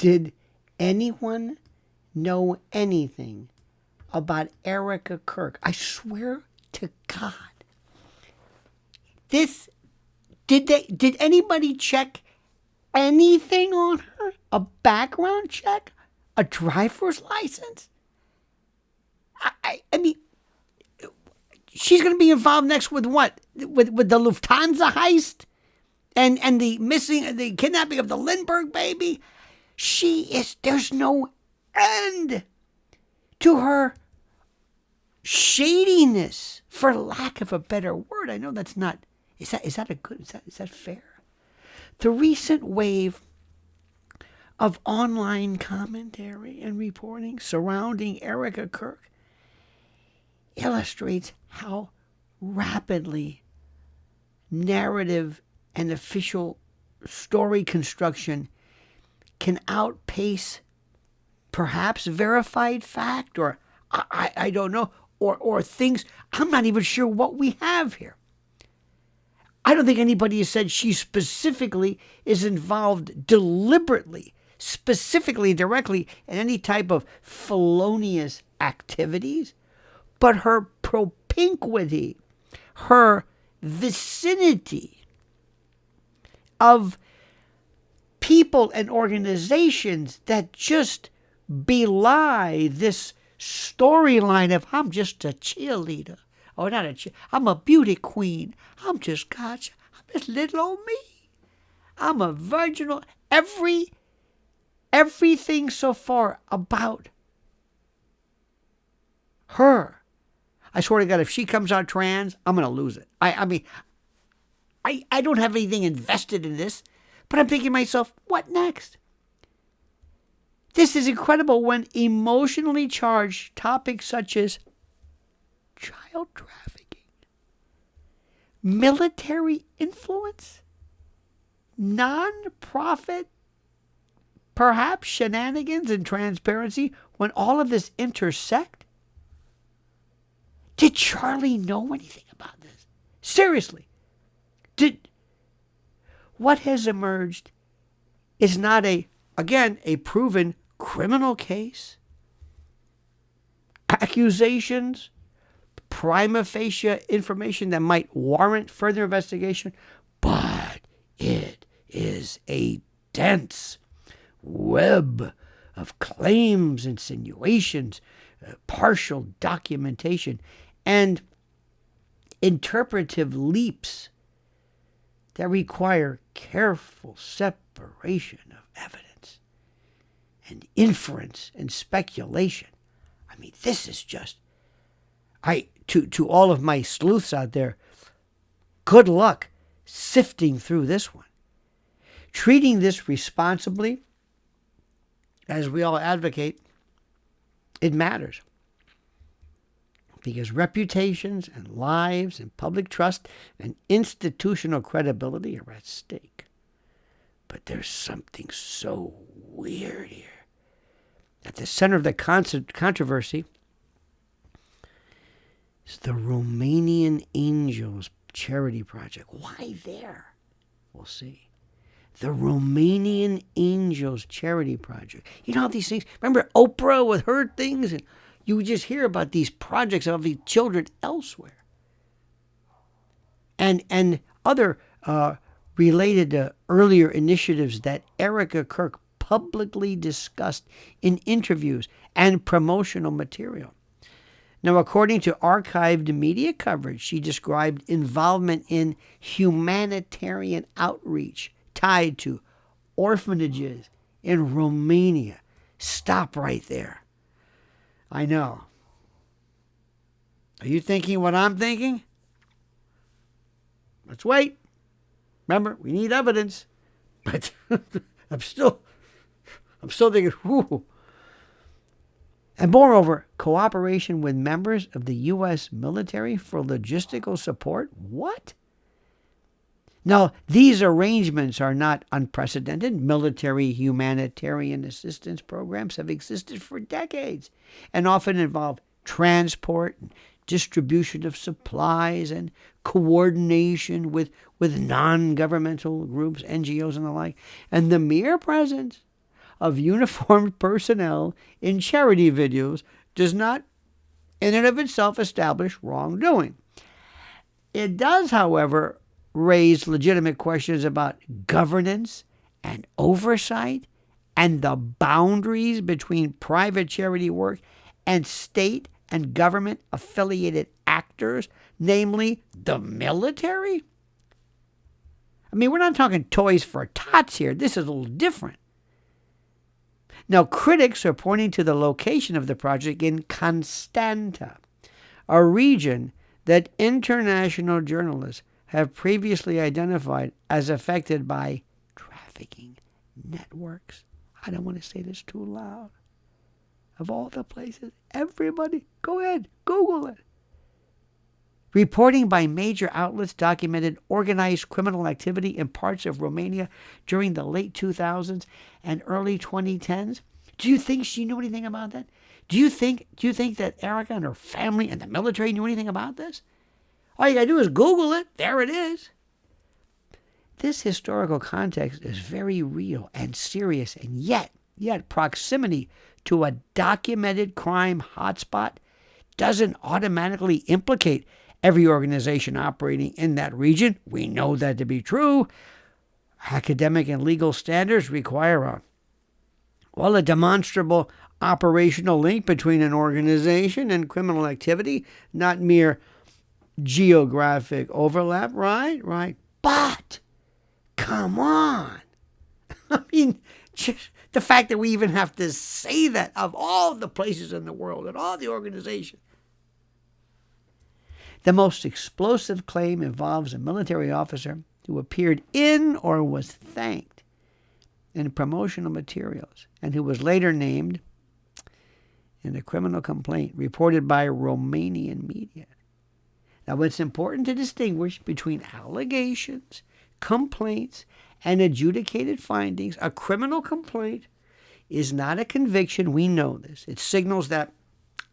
Did anyone know anything about Erika Kirk? I swear to God. Did anybody check anything on her? A background check? A driver's license? I mean, she's going to be involved next with what? With the Lufthansa heist? And the kidnapping of the Lindbergh baby? There's no end to her shadiness, for lack of a better word. I know that's not, is that fair? The recent wave of online commentary and reporting surrounding Erika Kirk illustrates how rapidly narrative and official story construction can outpace perhaps verified fact, or I don't know, or things. I'm not even sure what we have here. I don't think anybody has said she specifically is involved deliberately, specifically, directly in any type of felonious activities, but her propinquity, her vicinity of people and organizations that just belie this storyline of I'm just a cheerleader. Oh, not a cheer. I'm a beauty queen. I'm just little old me. I'm a virginal. Everything so far about her. I swear to God, if she comes out trans, I'm going to lose it. I mean, I don't have anything invested in this, but I'm thinking to myself, what next? This is incredible when emotionally charged topics such as child trafficking, military influence, non-profit, perhaps shenanigans and transparency, when all of this intersect. Did Charlie know anything about this? Seriously. What has emerged is not a proven criminal case, accusations, prima facie information that might warrant further investigation, but it is a dense web of claims, insinuations, partial documentation, and interpretive leaps that require careful separation of evidence and inference and speculation. I mean, this is just, to all of my sleuths out there, good luck sifting through this one. Treating this responsibly, as we all advocate, it matters. Because reputations and lives and public trust and institutional credibility are at stake. But there's something so weird here. At the center of the controversy is the Romanian Angels charity project. Why there? We'll see. The Romanian Angels charity project. You know how these things, remember Oprah with her things? And you would just hear about these projects of these children elsewhere. And other related to earlier initiatives that Erika Kirk publicly discussed in interviews and promotional material. Now, according to archived media coverage, she described involvement in humanitarian outreach tied to orphanages in Romania. Stop right there. I know. Are you thinking what I'm thinking? Let's wait. Remember, we need evidence. But I'm still thinking, whoo. And moreover, cooperation with members of the U.S. military for logistical support. What? Now, these arrangements are not unprecedented. Military humanitarian assistance programs have existed for decades and often involve transport and distribution of supplies and coordination with non-governmental groups, NGOs and the like. And the mere presence of uniformed personnel in charity videos does not in and of itself establish wrongdoing. It does, however, raise legitimate questions about governance and oversight and the boundaries between private charity work and state and government affiliated actors, namely the military. I mean, we're not talking toys for tots here. This is a little different. Now, critics are pointing to the location of the project in Constanta, a region that international journalists have previously identified as affected by trafficking networks. I don't want to say this too loud. Of all the places, everybody, go ahead, Google it. Reporting by major outlets documented organized criminal activity in parts of Romania during the late 2000s and early 2010s. Do you think she knew anything about that? Do you think that Erika and her family and the military knew anything about this? All you got to do is Google it. There it is. This historical context is very real and serious, and yet proximity to a documented crime hotspot doesn't automatically implicate every organization operating in that region. We know that to be true. Academic and legal standards require a demonstrable operational link between an organization and criminal activity, not mere geographic overlap, right? But, come on. I mean, just the fact that we even have to say that of all the places in the world and all the organizations. The most explosive claim involves a military officer who appeared in or was thanked in promotional materials and who was later named in a criminal complaint reported by Romanian media. Now, it's important to distinguish between allegations, complaints, and adjudicated findings. A criminal complaint is not a conviction. We know this. It signals that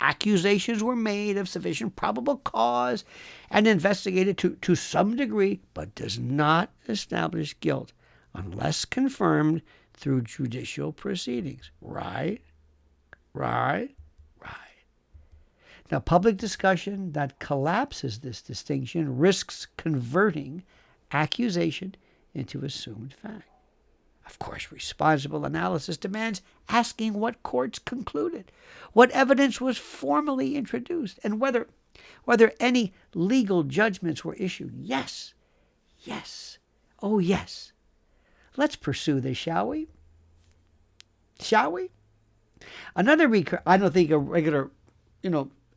accusations were made of sufficient probable cause and investigated to some degree, but does not establish guilt unless confirmed through judicial proceedings. Right. Now, public discussion that collapses this distinction risks converting accusation into assumed fact. Of course, responsible analysis demands asking what courts concluded, what evidence was formally introduced, and whether any legal judgments were issued. Yes. Oh, yes. Let's pursue this, shall we? Another I don't think a regular,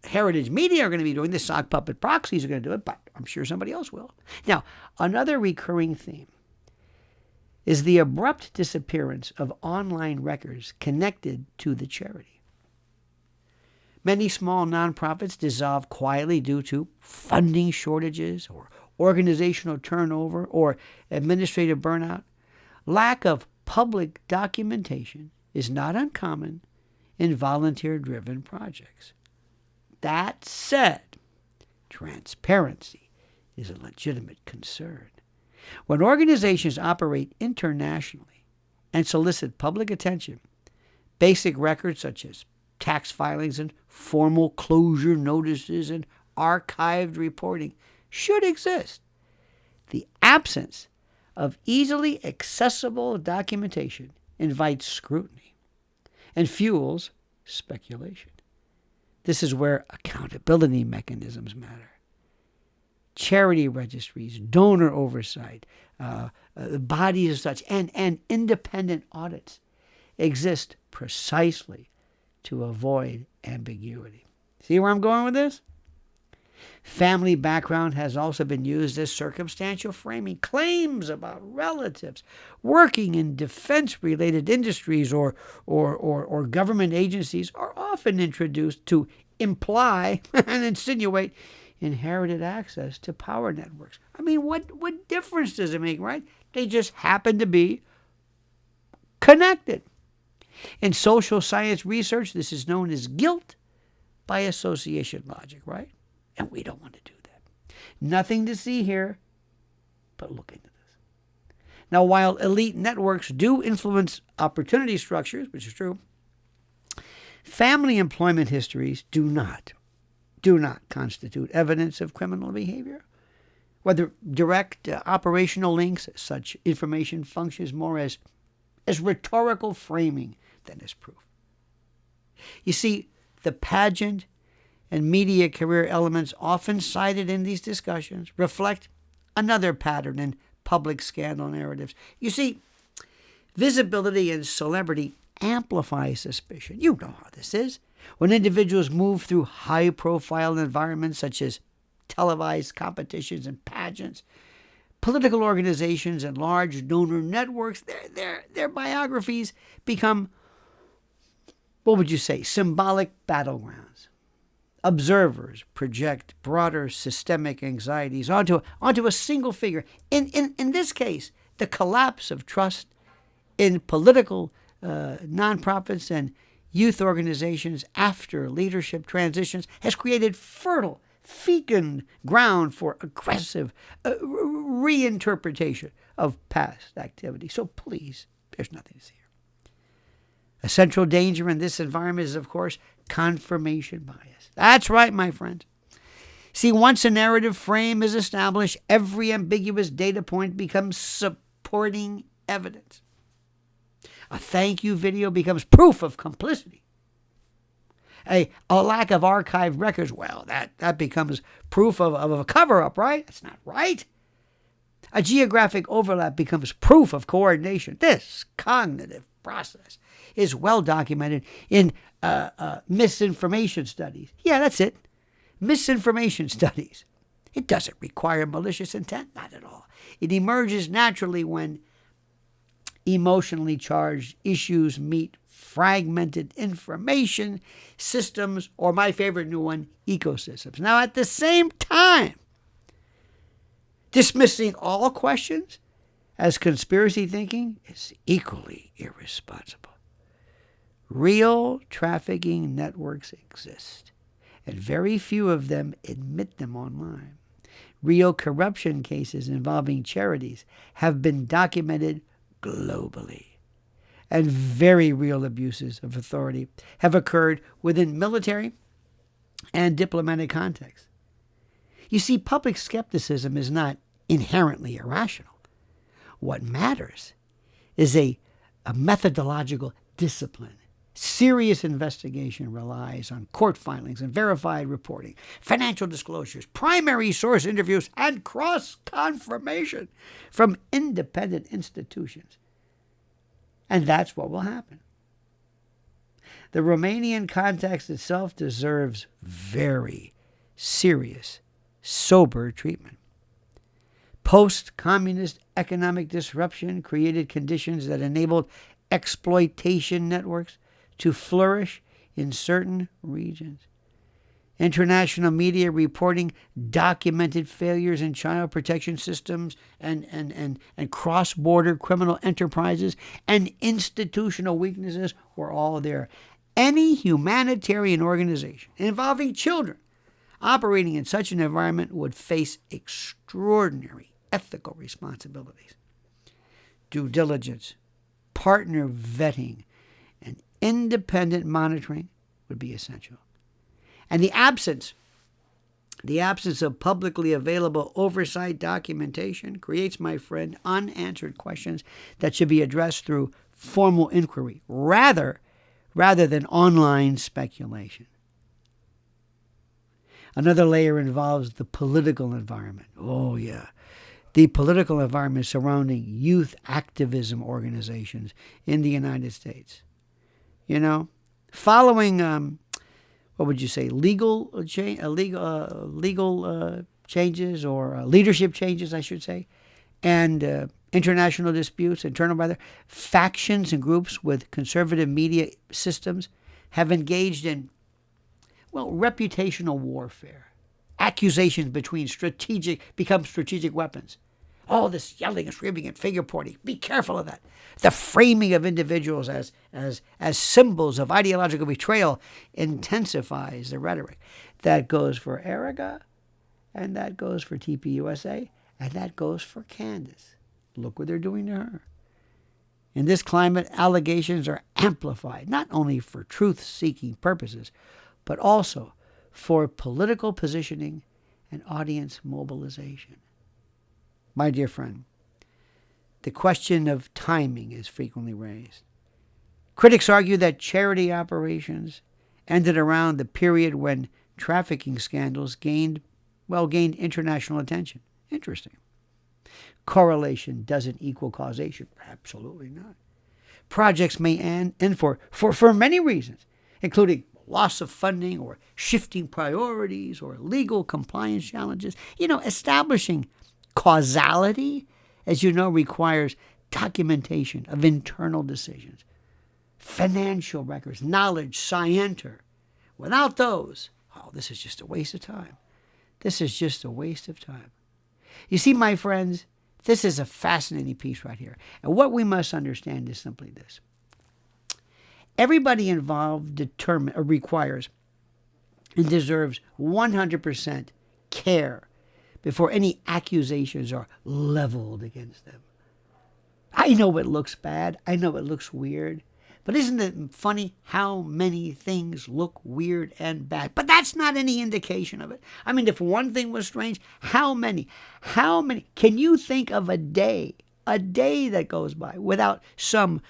heritage media are going to be doing this. Sock puppet proxies are going to do it, but I'm sure somebody else will. Now, another recurring theme is the abrupt disappearance of online records connected to the charity. Many small nonprofits dissolve quietly due to funding shortages or organizational turnover or administrative burnout. Lack of public documentation is not uncommon in volunteer-driven projects. That said, transparency is a legitimate concern. When organizations operate internationally and solicit public attention, basic records such as tax filings and formal closure notices and archived reporting should exist. The absence of easily accessible documentation invites scrutiny and fuels speculation. This is where accountability mechanisms matter. Charity registries, donor oversight, bodies as such, and independent audits exist precisely to avoid ambiguity. See where I'm going with this? Family background has also been used as circumstantial framing. Claims about relatives working in defense-related industries or government agencies are often introduced to imply and insinuate inherited access to power networks. I mean, what difference does it make, right? They just happen to be connected. In social science research, this is known as guilt by association logic, right? And we don't want to do that. Nothing to see here, but look into this. Now, while elite networks do influence opportunity structures, which is true, family employment histories do not constitute evidence of criminal behavior. Whether direct operational links, such information functions more as rhetorical framing than as proof. You see, the pageant and media career elements often cited in these discussions reflect another pattern in public scandal narratives. You see, visibility and celebrity amplify suspicion. You know how this is. When individuals move through high-profile environments such as televised competitions and pageants, political organizations and large donor networks, their biographies become, what would you say, symbolic battlegrounds. Observers project broader systemic anxieties onto a single figure. In this case, the collapse of trust in political nonprofits and youth organizations after leadership transitions has created fertile, fecund ground for aggressive reinterpretation of past activity. So please, there's nothing to see here. A central danger in this environment is, of course, confirmation bias. That's right, my friends. See, once a narrative frame is established, every ambiguous data point becomes supporting evidence. A thank you video becomes proof of complicity. A lack of archived records, well, that becomes proof of a cover-up, right? That's not right. A geographic overlap becomes proof of coordination. This cognitive process is well documented in misinformation studies. Yeah, that's it. Misinformation studies. It doesn't require malicious intent, not at all. It emerges naturally when emotionally charged issues meet fragmented information systems, or my favorite new one, ecosystems. Now, at the same time, dismissing all questions as conspiracy thinking is equally irresponsible. Real trafficking networks exist, and very few of them admit them online. Real corruption cases involving charities have been documented globally, and very real abuses of authority have occurred within military and diplomatic contexts. You see, public skepticism is not inherently irrational. What matters is a methodological discipline. Serious investigation relies on court filings and verified reporting, financial disclosures, primary source interviews, and cross-confirmation from independent institutions. And that's what will happen. The Romanian context itself deserves very serious, sober treatment. Post-communist economic disruption created conditions that enabled exploitation networks to flourish in certain regions. International media reporting documented failures in child protection systems and cross-border criminal enterprises, and institutional weaknesses were all there. Any humanitarian organization involving children operating in such an environment would face extraordinary ethical responsibilities. Due diligence, partner vetting, and independent monitoring would be essential. And the absence of publicly available oversight documentation creates, my friend, unanswered questions that should be addressed through formal inquiry rather than online speculation. Another layer involves the political environment. Oh, yeah. The political environment surrounding youth activism organizations in the United States. You know, following what would you say, legal changes, or leadership changes, I should say, and international disputes, internal rather, factions and groups with conservative media systems have engaged in, reputational warfare. Accusations become strategic weapons. All this yelling and screaming and finger pointing. Be careful of that. The framing of individuals as symbols of ideological betrayal intensifies the rhetoric. That goes for Erika, and that goes for TPUSA, and that goes for Candace. Look what they're doing to her. In this climate, allegations are amplified, not only for truth-seeking purposes, but also for political positioning and audience mobilization. My dear friend, the question of timing is frequently raised. Critics argue that charity operations ended around the period when trafficking scandals gained international attention. Interesting. Correlation doesn't equal causation. Absolutely not. Projects may end for many reasons, including loss of funding or shifting priorities or legal compliance challenges. Establishing causality, as you know, requires documentation of internal decisions, financial records, knowledge, scienter. Without those, this is just a waste of time. This is just a waste of time. You see, my friends, this is a fascinating piece right here. And what we must understand is simply this. Everybody involved requires and deserves 100% care before any accusations are leveled against them. I know it looks bad. I know it looks weird. But isn't it funny how many things look weird and bad? But that's not any indication of it. I mean, if one thing was strange, how many? Can you think of a day that goes by without some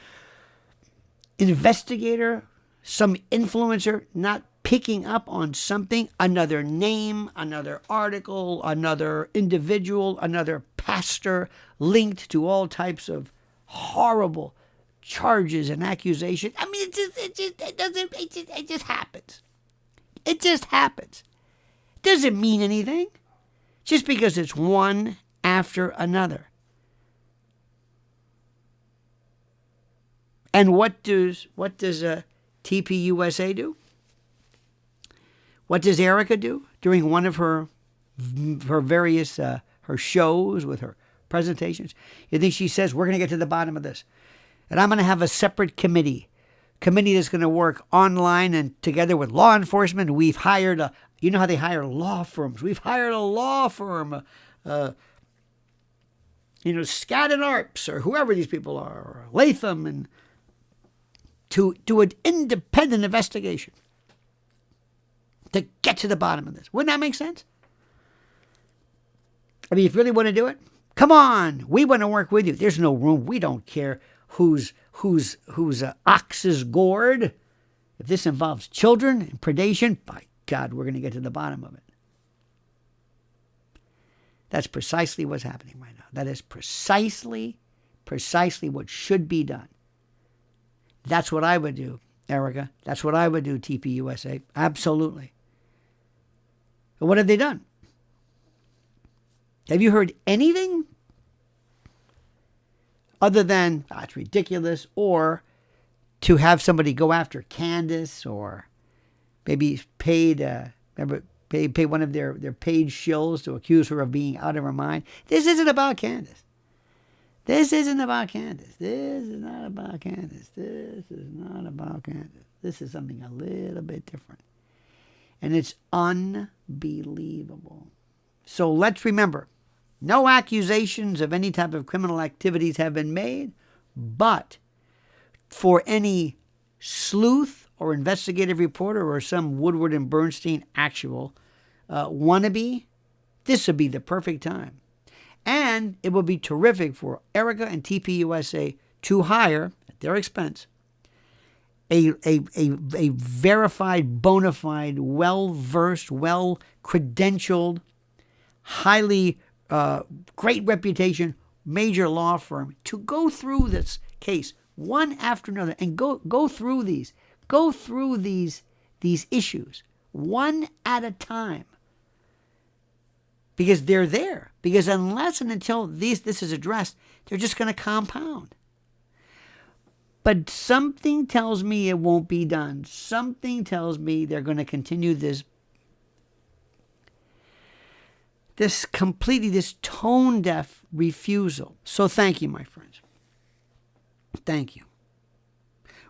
investigator, some influencer not picking up on something, another name, another article, another individual, another pastor linked to all types of horrible charges and accusations? I mean, it just happens. It just happens. It doesn't mean anything just because it's one after another. And what does TPUSA do? What does Erika do during one of her various her shows with her presentations? You think she says, we're going to get to the bottom of this, and I'm going to have a separate committee that's going to work online and together with law enforcement. We've hired you know how they hire law firms. We've hired a law firm, Skadden Arps or whoever these people are, or Latham, and to do an independent investigation to get to the bottom of this. Wouldn't that make sense? I mean, if you really want to do it, come on. We want to work with you. There's no room. We don't care whose ox is gored. If this involves children and predation, by God, we're going to get to the bottom of it. That's precisely what's happening right now. That is precisely what should be done. That's what I would do, Erika. That's what I would do, TPUSA. Absolutely. But what have they done? Have you heard anything other than, it's ridiculous, or to have somebody go after Candace, or maybe pay one of their paid shills to accuse her of being out of her mind? This isn't about Candace. This isn't about Candace. This is not about Candace. This is not about Candace. This is something a little bit different. And it's unbelievable. So let's remember, no accusations of any type of criminal activities have been made, but for any sleuth or investigative reporter or some Woodward and Bernstein actual wannabe, this would be the perfect time. And it would be terrific for Erika and TPUSA to hire, at their expense, a verified, bona fide, well-versed, well-credentialed, highly great reputation, major law firm to go through this case one after another and go through these issues one at a time. Because they're there. Because unless and until this is addressed, they're just going to compound. But something tells me it won't be done. Something tells me they're going to continue this tone-deaf refusal. So thank you, my friends. Thank you.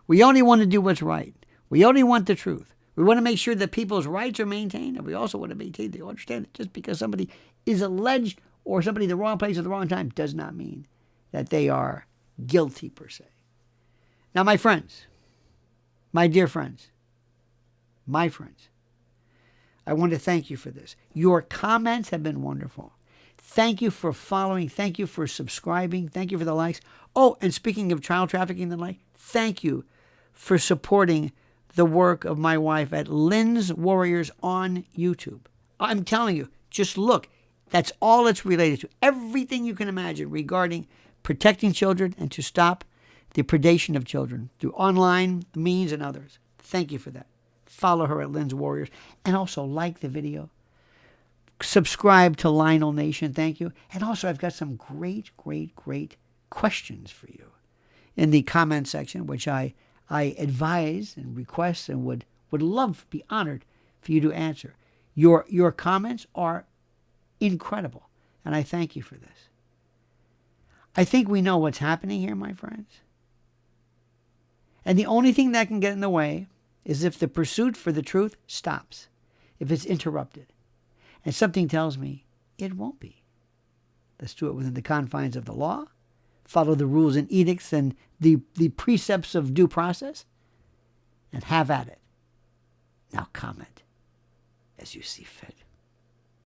We only want to do what's right. We only want the truth. We want to make sure that people's rights are maintained, and we also want to maintain, they understand that just because somebody is alleged or somebody in the wrong place at the wrong time does not mean that they are guilty per se. Now, my friends, my dear friends, my friends, I want to thank you for this. Your comments have been wonderful. Thank you for following. Thank you for subscribing. Thank you for the likes. Oh, and speaking of child trafficking and the like, thank you for supporting the work of my wife at Lynn's Warriors on YouTube. I'm telling you, just look. That's all it's related to. Everything you can imagine regarding protecting children and to stop the predation of children through online means and others. Thank you for that. Follow her at Lynn's Warriors. And also like the video. Subscribe to Lionel Nation. Thank you. And also I've got some great questions for you in the comment section, which I advise and request and would love, be honored for you to answer. Your comments are incredible. And I thank you for this. I think we know what's happening here, my friends. And the only thing that can get in the way is if the pursuit for the truth stops, if it's interrupted. And something tells me it won't be. Let's do it within the confines of the law, follow the rules and edicts and the precepts of due process, and have at it. Now comment as you see fit.